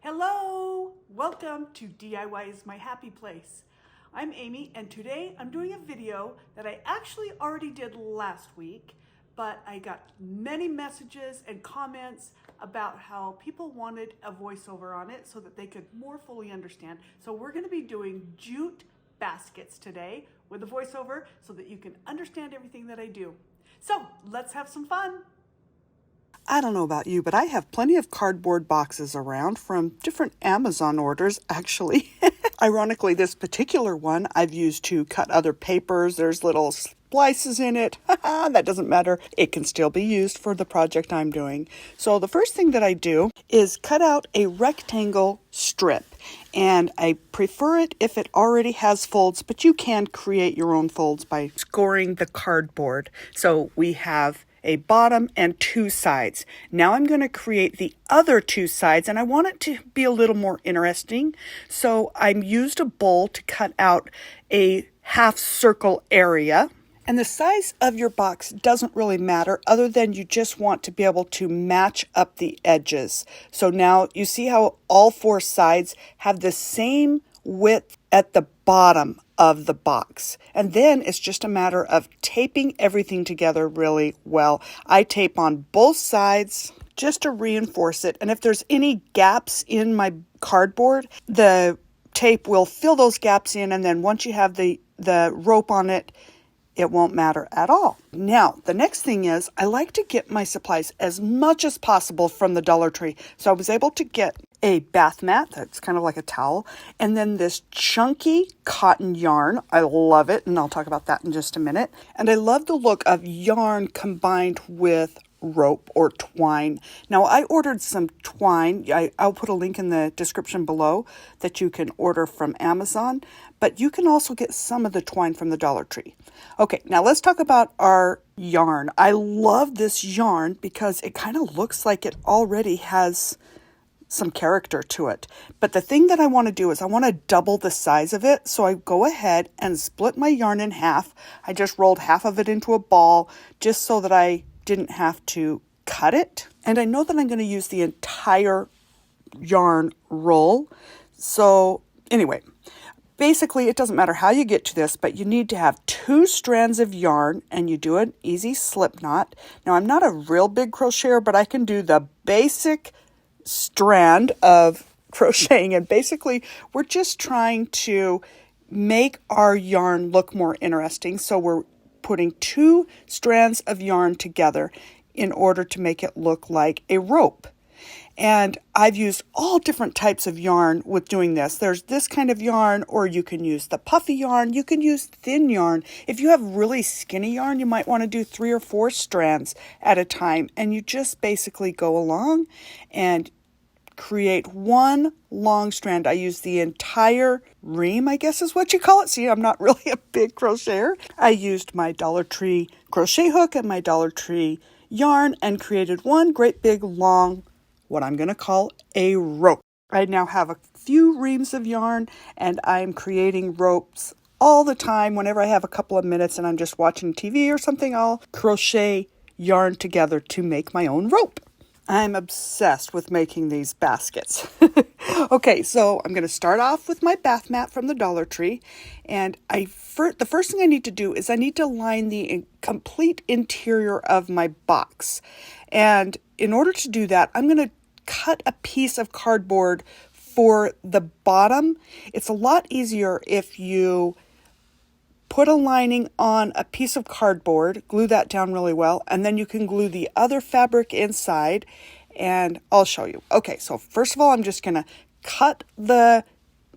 Hello! Welcome to DIY is my happy place. I'm Amy and today I'm doing a video that I actually already did last week, but I got many messages and comments about how people wanted a voiceover on it so that they could more fully understand. So we're going to be doing jute baskets today with a voiceover so that you can understand everything that I do. So let's have some fun. I don't know about you, but I have plenty of cardboard boxes around from different Amazon orders, actually. Ironically, this particular one I've used to cut other papers. There's little splices in it. That doesn't matter. It can still be used for the project I'm doing. So the first thing that I do is cut out a rectangle strip. And I prefer it if it already has folds, but you can create your own folds by scoring the cardboard. So we have a bottom and two sides. Now I'm going to create the other two sides, and I want it to be a little more interesting. So I used a bowl to cut out a half circle area. And the size of your box doesn't really matter other than you just want to be able to match up the edges. So now you see how all four sides have the same width at the bottom of the box. And then it's just a matter of taping everything together really well. I tape on both sides just to reinforce it. And if there's any gaps in my cardboard, the tape will fill those gaps in. And then once you have the rope on it, it won't matter at all. Now, the next thing is I like to get my supplies as much as possible from the Dollar Tree. So I was able to get a bath mat that's kind of like a towel, and then this chunky cotton yarn. I love it, and I'll talk about that in just a minute. And I love the look of yarn combined with rope or twine. Now, I ordered some twine. I'll put a link in the description below that you can order from Amazon, but you can also get some of the twine from the Dollar Tree. Okay, now let's talk about our yarn. I love this yarn because it kind of looks like it already has some character to it. But the thing that I want to do is I want to double the size of it. So I go ahead and split my yarn in half. I just rolled half of it into a ball just so that I didn't have to cut it. And I know that I'm going to use the entire yarn roll. So anyway, basically it doesn't matter how you get to this, but you need to have two strands of yarn and you do an easy slip knot. Now I'm not a real big crocheter, but I can do the basic strand of crocheting, and basically we're just trying to make our yarn look more interesting. So we're putting two strands of yarn together in order to make it look like a rope. And I've used all different types of yarn with doing this. There's this kind of yarn, or you can use the puffy yarn. You can use thin yarn. If you have really skinny yarn, you might want to do 3 or 4 strands at a time. And you just basically go along and create one long strand. I use the entire ream, I guess is what you call it. See, I'm not really a big crocheter. I used my Dollar Tree crochet hook and my Dollar Tree yarn and created one great big long, what I'm going to call a rope. I now have a few reams of yarn and I'm creating ropes all the time. Whenever I have a couple of minutes and I'm just watching TV or something, I'll crochet yarn together to make my own rope. I'm obsessed with making these baskets. Okay, so I'm going to start off with my bath mat from the Dollar Tree. And the first thing I need to do is I need to line the complete interior of my box. And in order to do that, I'm going to cut a piece of cardboard for the bottom. It's a lot easier if you put a lining on a piece of cardboard, glue that down really well, and then you can glue the other fabric inside, and I'll show you. Okay, so first of all, I'm just going to cut the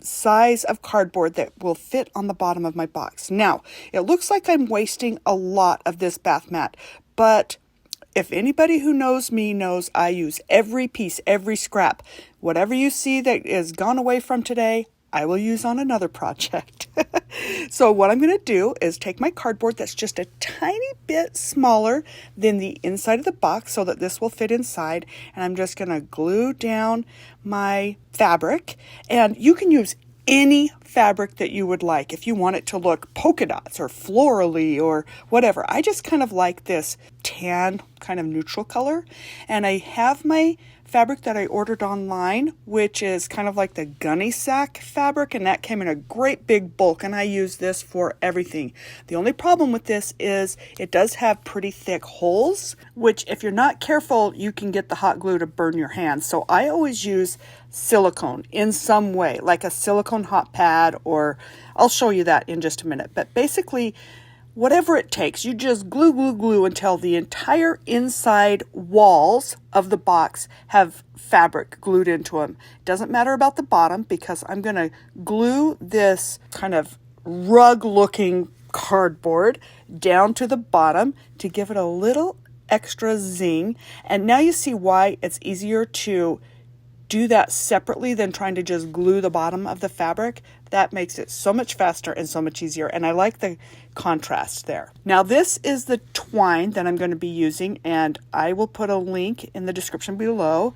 size of cardboard that will fit on the bottom of my box. Now, it looks like I'm wasting a lot of this bath mat, but if anybody who knows me knows I use every piece, every scrap. Whatever you see that is gone away from today, I will use on another project. So what I'm going to do is take my cardboard that's just a tiny bit smaller than the inside of the box so that this will fit inside. And I'm just going to glue down my fabric. And you can use any fabric that you would like if you want it to look polka dots or florally or whatever. I just kind of like this tan kind of neutral color. And I have my fabric that I ordered online, which is kind of like the gunny sack fabric, and that came in a great big bulk, and I use this for everything. The only problem with this is it does have pretty thick holes, which if you're not careful, you can get the hot glue to burn your hands. So I always use silicone in some way, like a silicone hot pad, or I'll show you that in just a minute. But basically, whatever it takes, you just glue, glue, glue until the entire inside walls of the box have fabric glued into them. It doesn't matter about the bottom because I'm going to glue this kind of rug-looking cardboard down to the bottom to give it a little extra zing. And now you see why it's easier to do that separately than trying to just glue the bottom of the fabric. That makes it so much faster and so much easier, and I like the contrast there. Now this is the twine that I'm going to be using, and I will put a link in the description below,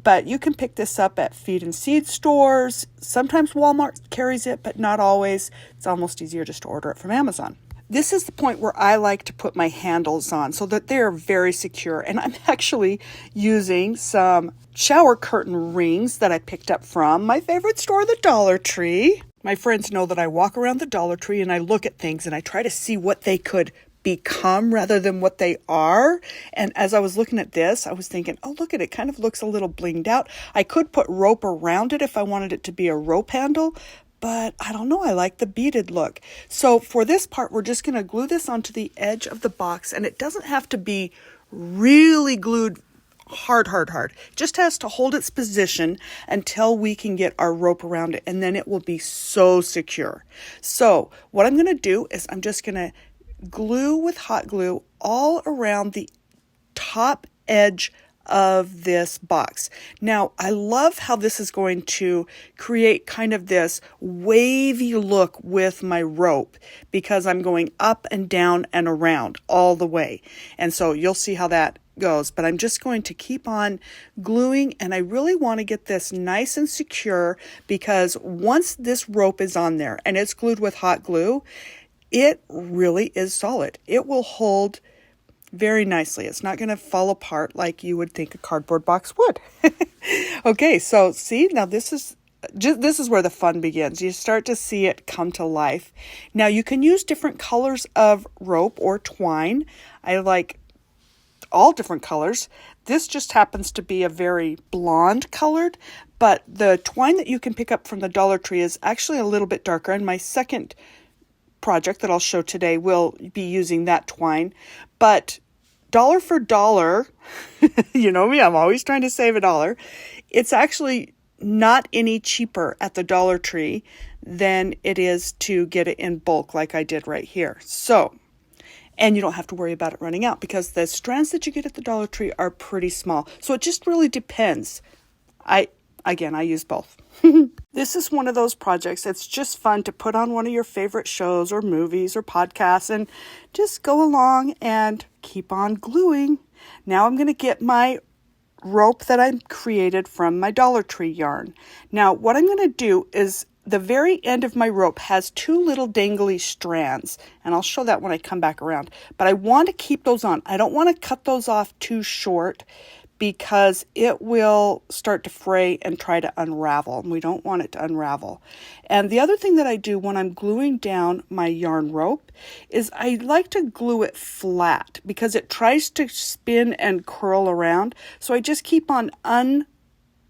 but you can pick this up at feed and seed stores. Sometimes Walmart carries it, but not always. It's almost easier just to order it from Amazon. This is the point where I like to put my handles on so that they're very secure. And I'm actually using some shower curtain rings that I picked up from my favorite store, the Dollar Tree. My friends know that I walk around the Dollar Tree and I look at things and I try to see what they could become rather than what they are. And as I was looking at this, I was thinking, oh, look at it, kind of looks a little blinged out. I could put rope around it if I wanted it to be a rope handle, but I don't know, I like the beaded look. So for this part, we're just going to glue this onto the edge of the box, and it doesn't have to be really glued hard. It just has to hold its position until we can get our rope around it, and then it will be so secure. So what I'm going to do is I'm just going to glue with hot glue all around the top edge of this box. Now, I love how this is going to create kind of this wavy look with my rope because I'm going up and down and around all the way. And so you'll see how that goes, but I'm just going to keep on gluing, and I really want to get this nice and secure because once this rope is on there and it's glued with hot glue, it really is solid. It will hold very nicely. It's not going to fall apart like you would think a cardboard box would. Okay, so see, now this is where the fun begins. You start to see it come to life. Now you can use different colors of rope or twine. I like all different colors. This just happens to be a very blonde colored, but the twine that you can pick up from the Dollar Tree is actually a little bit darker, and my second project that I'll show today will be using that twine. But dollar for dollar, you know me, I'm always trying to save $1. It's actually not any cheaper at the Dollar Tree than it is to get it in bulk like I did right here. So, and you don't have to worry about it running out because the strands that you get at the Dollar Tree are pretty small. So it just really depends. I use both. This is one of those projects. It's just fun to put on one of your favorite shows or movies or podcasts and just go along and keep on gluing. Now I'm going to get my rope that I created from my Dollar Tree yarn. Now what I'm going to do is the very end of my rope has 2 little dangly strands, and I'll show that when I come back around. But I want to keep those on. I don't want to cut those off too short because it will start to fray and try to unravel, and we don't want it to unravel. And the other thing that I do when I'm gluing down my yarn rope is I like to glue it flat because it tries to spin and curl around. So I just keep on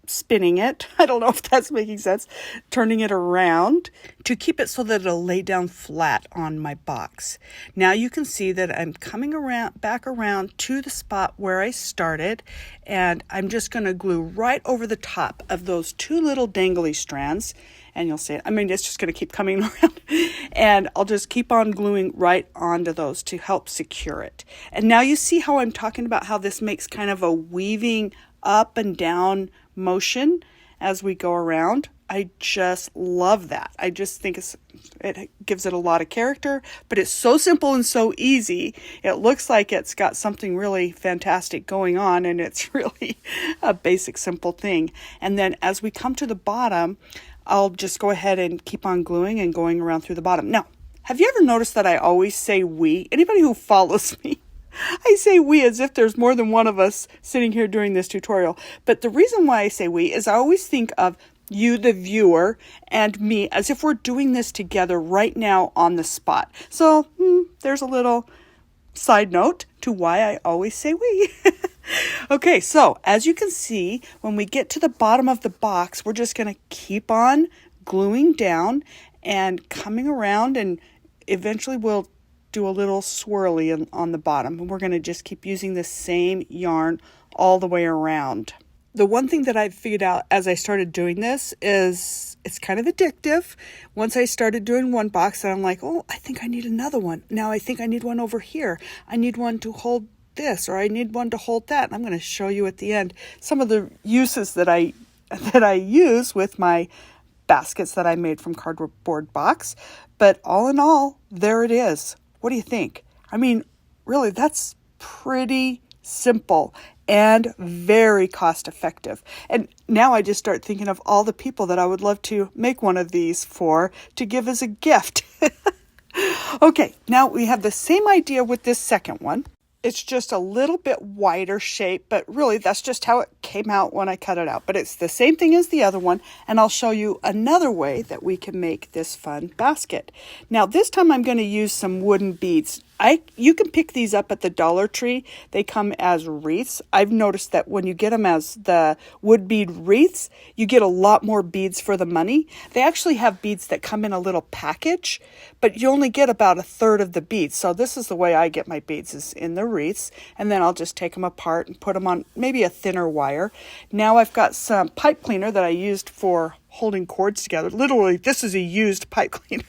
spinning it. I don't know if that's making sense. Turning it around to keep it so that it'll lay down flat on my box. Now you can see that I'm coming back around to the spot where I started, and I'm just going to glue right over the top of those 2 little dangly strands. And you'll see it. I mean, it's just going to keep coming around, and I'll just keep on gluing right onto those to help secure it. And now you see how I'm talking about how this makes kind of a weaving up and down motion as we go around. I just love that. I just think it gives it a lot of character, but it's so simple and so easy. It looks like it's got something really fantastic going on, and it's really a basic, simple thing. And then as we come to the bottom, I'll just go ahead and keep on gluing and going around through the bottom. Now, have you ever noticed that I always say we? Anybody who follows me I say we as if there's more than one of us sitting here doing this tutorial. But the reason why I say we is I always think of you, the viewer, and me as if we're doing this together right now on the spot. So there's a little side note to why I always say we. Okay, so as you can see, when we get to the bottom of the box, we're just going to keep on gluing down and coming around, and eventually we'll do a little swirly on the bottom. And we're going to just keep using the same yarn all the way around. The one thing that I figured out as I started doing this is it's kind of addictive. Once I started doing one box, and I'm like, oh, I think I need another one. Now I think I need one over here. I need one to hold this, or I need one to hold that. And I'm going to show you at the end some of the uses that I use with my baskets that I made from cardboard box. But all in all, there it is. What do you think? I mean, really, that's pretty simple and very cost effective. And now I just start thinking of all the people that I would love to make one of these for to give as a gift. Okay, now we have the same idea with this second one. It's just a little bit wider shape, but really that's just how it came out when I cut it out. But it's the same thing as the other one, and I'll show you another way that we can make this fun basket. Now this time I'm going to use some wooden beads. You can pick these up at the Dollar Tree. They come as wreaths. I've noticed that when you get them as the wood bead wreaths, you get a lot more beads for the money. They actually have beads that come in a little package, but you only get about a third of the beads. So this is the way I get my beads, is in the wreaths, and then I'll just take them apart and put them on maybe a thinner wire. Now I've got some pipe cleaner that I used for holding cords together. Literally, this is a used pipe cleaner.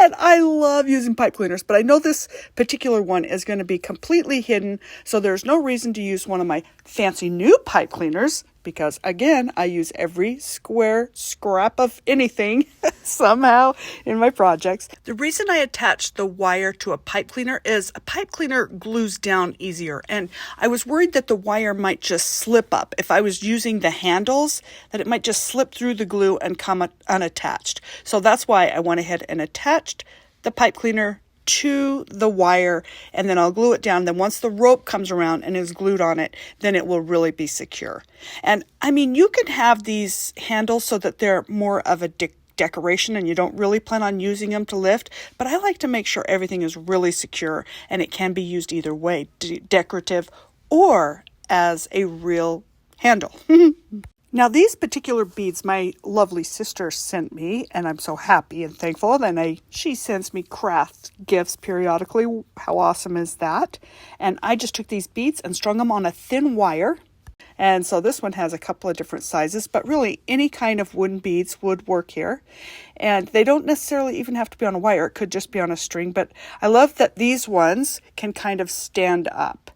And I love using pipe cleaners, but I know this particular one is going to be completely hidden, so there's no reason to use one of my fancy new pipe cleaners, because again, I use every square scrap of anything somehow in my projects. The reason I attach the wire to a pipe cleaner is a pipe cleaner glues down easier, and I was worried that the wire might just slip up. If I was using the handles, that it might just slip through the glue and come unattached. So that's why I went ahead and attached the pipe cleaner to the wire, and then I'll glue it down. Then once the rope comes around and is glued on it, then it will really be secure. And I mean, you can have these handles so that they're more of a decoration and you don't really plan on using them to lift, but I like to make sure everything is really secure, and it can be used either way, decorative or as a real handle. Now, these particular beads my lovely sister sent me, and I'm so happy and thankful. And she sends me craft gifts periodically. How awesome is that? And I just took these beads and strung them on a thin wire. And so this one has a couple of different sizes, but really any kind of wooden beads would work here. And they don't necessarily even have to be on a wire. It could just be on a string. But I love that these ones can kind of stand up.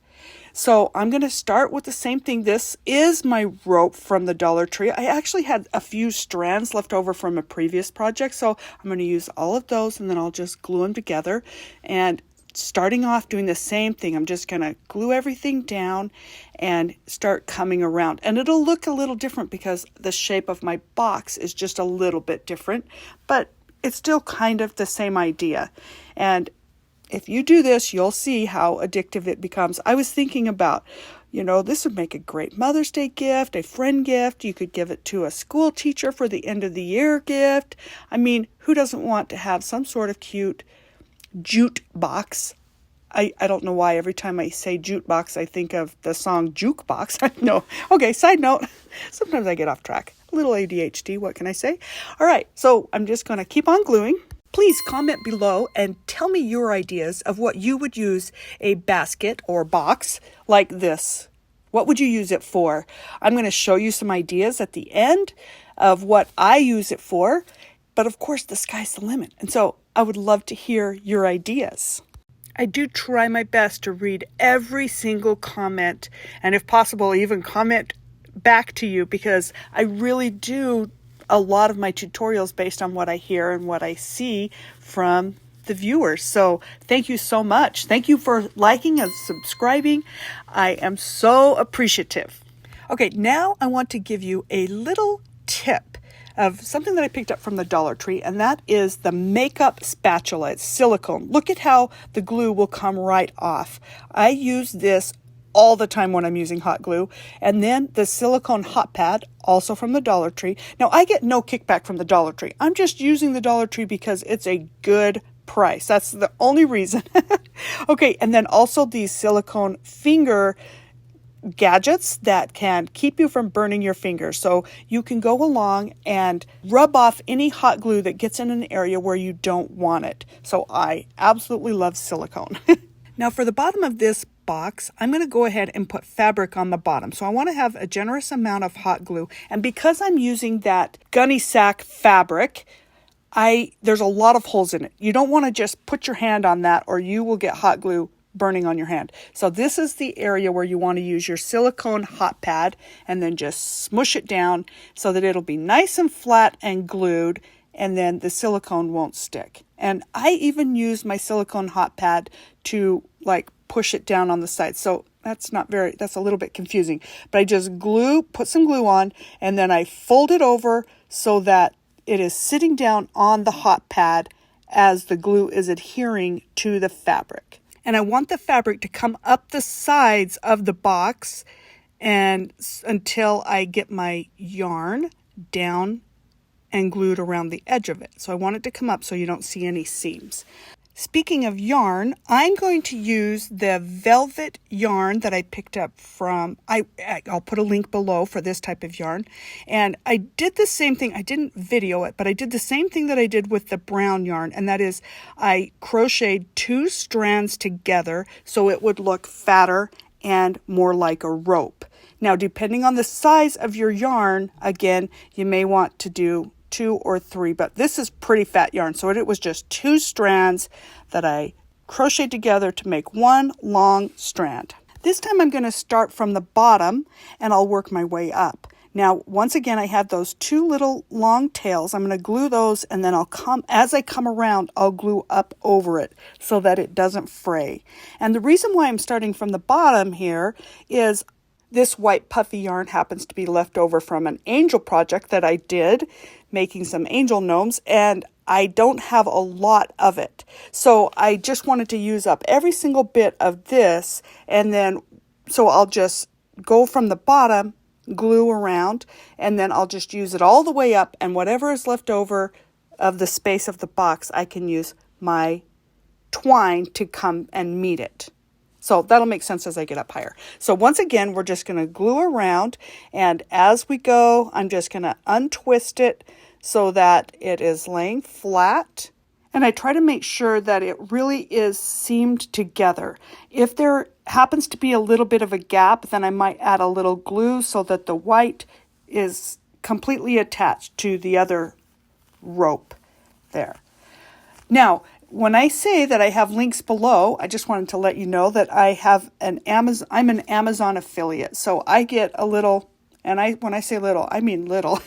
So I'm going to start with the same thing. This is my rope from the Dollar Tree. I actually had a few strands left over from a previous project, so I'm going to use all of those, and then I'll just glue them together. And starting off doing the same thing, I'm just going to glue everything down and start coming around. And it'll look a little different because the shape of my box is just a little bit different, but it's still kind of the same idea. And if you do this, you'll see how addictive it becomes. I was thinking about, this would make a great Mother's Day gift, a friend gift. You could give it to a school teacher for the end of the year gift. I mean, who doesn't want to have some sort of cute jute box? I don't know why every time I say jute box, I think of the song Jukebox. No. Okay, side note. Sometimes I get off track. A little ADHD, what can I say? All right, so I'm just going to keep on gluing. Please comment below and tell me your ideas of what you would use a basket or box like this. What would you use it for? I'm going to show you some ideas at the end of what I use it for. But of course, the sky's the limit. And so I would love to hear your ideas. I do try my best to read every single comment, and if possible, even comment back to you, because I really do a lot of my tutorials based on what I hear and what I see from the viewers. So thank you so much. Thank you for liking and subscribing. I am so appreciative. Okay, now I want to give you a little tip. of something that I picked up from the Dollar Tree, and that is the makeup spatula. It's silicone. Look at how the glue will come right off. I use this all the time when I'm using hot glue. And then the silicone hot pad, also from the Dollar Tree. Now, I get no kickback from the Dollar Tree. I'm just using the Dollar Tree because it's a good price. That's the only reason. Okay, and then also these silicone finger gadgets that can keep you from burning your fingers. So you can go along and rub off any hot glue that gets in an area where you don't want it. So I absolutely love silicone. Now for the bottom of this box, I'm going to go ahead and put fabric on the bottom. So I want to have a generous amount of hot glue. And because I'm using that gunny sack fabric, there's a lot of holes in it. You don't want to just put your hand on that or you will get hot glue burning on your hand. So this is the area where you want to use your silicone hot pad and then just smush it down so that it'll be nice and flat and glued, and then the silicone won't stick. And I even use my silicone hot pad to like push it down on the side. So that's a little bit confusing, but I just put some glue on, and then I fold it over so that it is sitting down on the hot pad as the glue is adhering to the fabric. And I want the fabric to come up the sides of the box and until I get my yarn down and glued around the edge of it. So I want it to come up so you don't see any seams. Speaking of yarn, I'm going to use the velvet yarn that I picked up from, I'll put a link below for this type of yarn. And I did the same thing, I didn't video it, but I did the same thing that I did with the brown yarn. And that is I crocheted 2 strands together so it would look fatter and more like a rope. Now, depending on the size of your yarn, again, you may want to do 2 or 3, but this is pretty fat yarn. So it was just 2 strands that I crocheted together to make one long strand. This time I'm going to start from the bottom and I'll work my way up. Now, once again, I have those 2 little long tails. I'm going to glue those, and then as I come around, I'll glue up over it so that it doesn't fray. And the reason why I'm starting from the bottom here is this white puffy yarn happens to be left over from an angel project that I did, making some angel gnomes, and I don't have a lot of it. So I just wanted to use up every single bit of this, and then, so I'll just go from the bottom, glue around, and then I'll just use it all the way up, and whatever is left over of the space of the box, I can use my twine to come and meet it. So that'll make sense as I get up higher. So once again, we're just going to glue around, and as we go, I'm just going to untwist it so that it is laying flat. And I try to make sure that it really is seamed together. If there happens to be a little bit of a gap, then I might add a little glue so that the white is completely attached to the other rope there. Now, when I say that I have links below, I just wanted to let you know that I'm an Amazon affiliate. So I get a little, and when I say little, I mean little,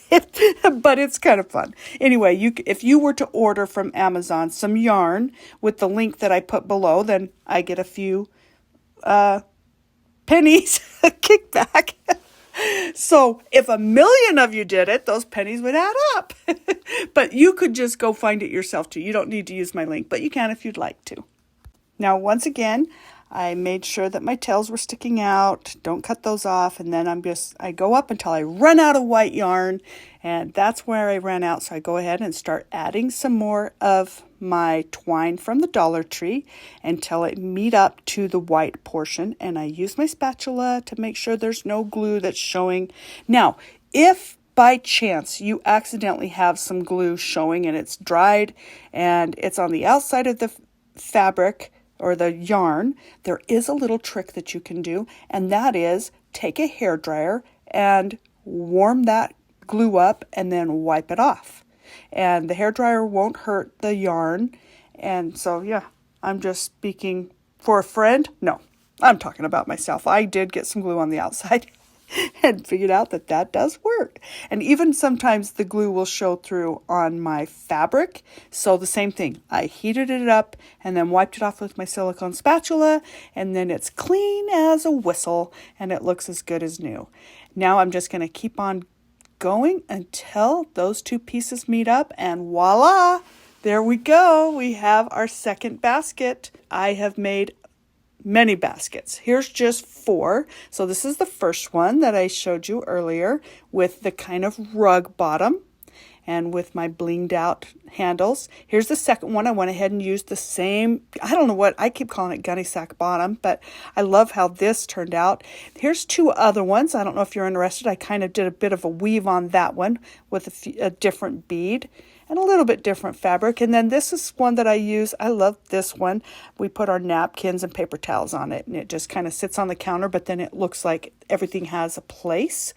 but it's kind of fun. Anyway, if you were to order from Amazon some yarn with the link that I put below, then I get a few pennies kickback. So if 1 million of you did it, those pennies would add up. But you could just go find it yourself too. You don't need to use my link, but you can if you'd like to. Now, once again, I made sure that my tails were sticking out. Don't cut those off. And then I go up until I run out of white yarn. And that's where I ran out. So I go ahead and start adding some more of my twine from the Dollar Tree until it meet up to the white portion. And I use my spatula to make sure there's no glue that's showing. Now, if by chance you accidentally have some glue showing and it's dried and it's on the outside of the fabric or the yarn, there is a little trick that you can do, and that is take a hairdryer and warm that glue up and then wipe it off. And the hairdryer won't hurt the yarn. And so, yeah, I'm just speaking for a friend. No, I'm talking about myself. I did get some glue on the outside and figured out that that does work. And even sometimes the glue will show through on my fabric. So the same thing. I heated it up and then wiped it off with my silicone spatula, and then it's clean as a whistle and it looks as good as new. Now I'm just going to keep on going until those two pieces meet up, and voila, there we go. We have our second basket. I have made many baskets. Here's just 4. So this is the first one that I showed you earlier with the kind of rug bottom and with my blinged out handles. Here's the second one. I went ahead and used the same, I don't know what, I keep calling it gunny sack bottom, but I love how this turned out. Here's 2 other ones. I don't know if you're interested. I kind of did a bit of a weave on that one with a different bead and a little bit different fabric. And then this is one that I use. I love this one. We put our napkins and paper towels on it, and it just kind of sits on the counter, but then it looks like everything has a place.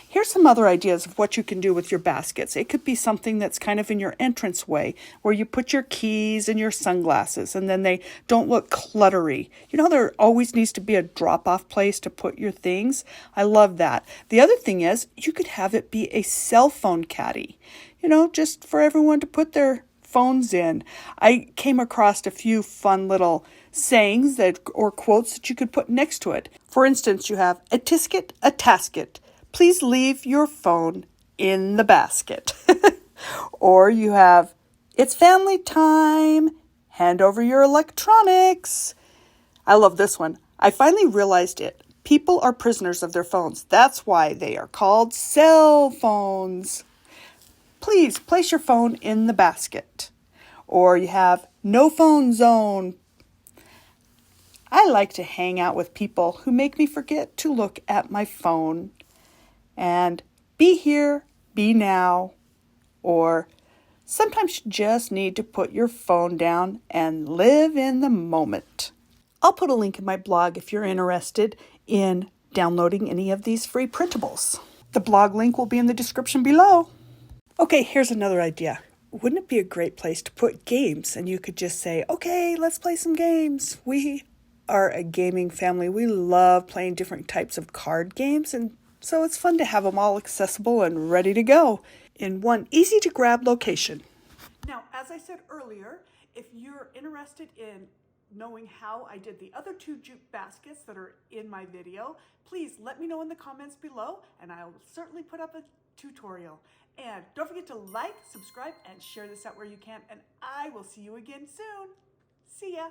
Here's some other ideas of what you can do with your baskets. It could be something that's kind of in your entranceway where you put your keys and your sunglasses, and then they don't look cluttery. You know, there always needs to be a drop-off place to put your things. I love that. The other thing is you could have it be a cell phone caddy. You know, just for everyone to put their phones in. I came across a few fun little sayings or quotes that you could put next to it. For instance, you have a tisket, a tasket. Please leave your phone in the basket. Or you have, it's family time. Hand over your electronics. I love this one. I finally realized it. People are prisoners of their phones. That's why they are called cell phones. Please place your phone in the basket. Or you have no phone zone. I like to hang out with people who make me forget to look at my phone. And be here, be now. Or sometimes you just need to put your phone down and live in the moment. I'll put a link in my blog if you're interested in downloading any of these free printables. The blog link will be in the description below. Okay, here's another idea. Wouldn't it be a great place to put games? And you could just say, okay, let's play some games. We are a gaming family. We love playing different types of card games. And so it's fun to have them all accessible and ready to go in one easy to grab location. Now, as I said earlier, if you're interested in knowing how I did the other 2 jute baskets that are in my video, please let me know in the comments below, and I'll certainly put up a tutorial. And don't forget to like, subscribe, and share this out where you can, and I will see you again soon. See ya.